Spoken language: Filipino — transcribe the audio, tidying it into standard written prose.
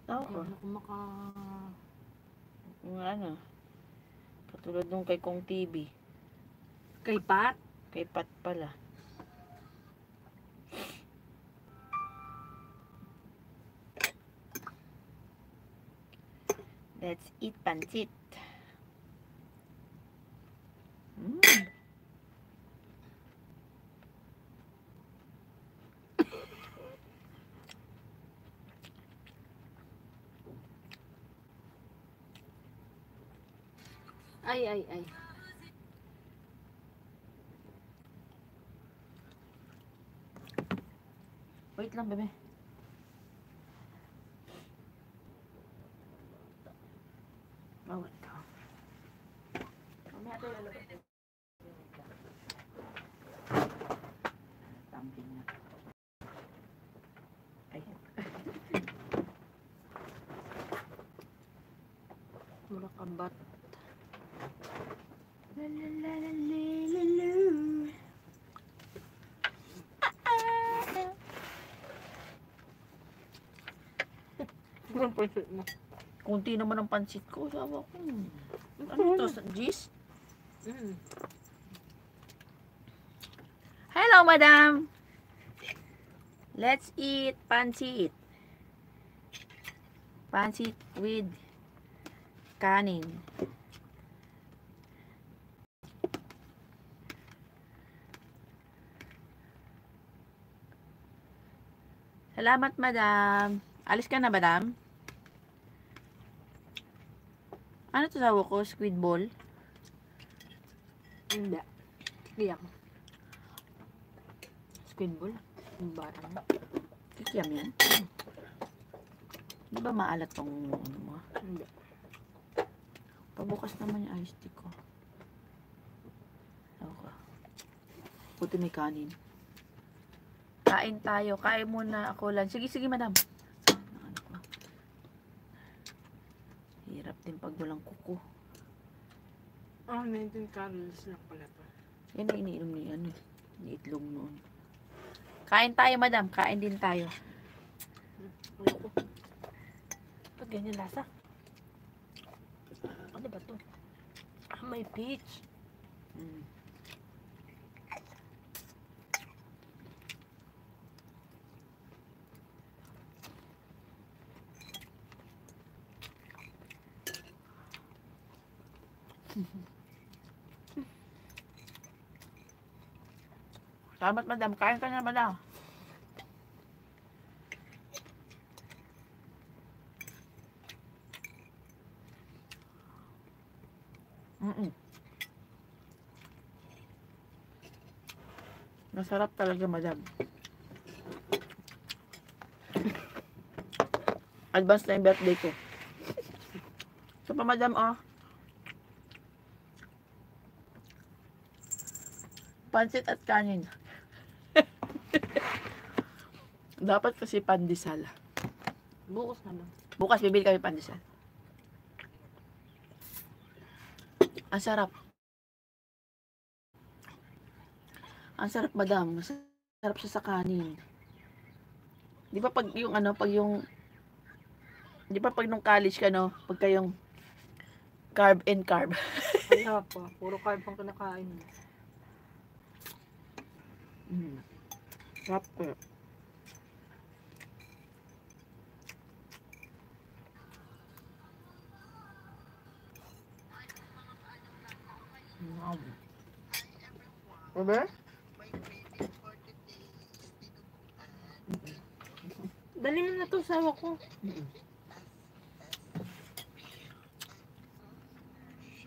Oo. Ano kung Yung ano, katulad nung kay Kong TV. Kay Pat? Kay Pat pala. Let's eat pancit. Ay. Wait lang, bebe. Bawal ka. Mamaya tayo lalabas. Tamping na. Ayan. Mura kabat. Ano pansit mo? Kunti naman ang pansit ko. Sawa ko. Ano to? Gis? Hello, madam. Let's eat pancit. Pancit with kanin. Salamat, madam. Alis ka na, madam? Ano to sawa ko? Squid ball? Hindi. Hindi ako. Squid ball? Yung bata na. Kikiam yan? Di ba maalat tong ano mo? Hindi. Pabukas naman yung iced tea ko. Okay. Buti may kanin. Kain tayo. Kain muna ako lang. Sige, madam. Hirap din pag walang kuko. 19 calories lang pala to. Yan ang iniinom ni ano, ni itlog noon. Kain tayo, madam. Kain din tayo. Ayoko. Pag ganyan lasa. Ano ba to? May peach. Salamat, madam. Kain ka na, madam. Masarap talaga, madam. Advance na yung birthday ko. So pa, madam, oh. Pansit at kanin. Dapat kasi pandesal. Bukas na lang. Bukas bibili kami pandesal. Ang sarap. Ang sarap, madam. Masarap siya sa kanin. Di ba pag yung ano, di ba pag nung college ka, no? Pag kayong carb and carb. Wala pa. Puro carb pang kinakain. Sarap ko. Bebe? Dali mo na to, sawa ko.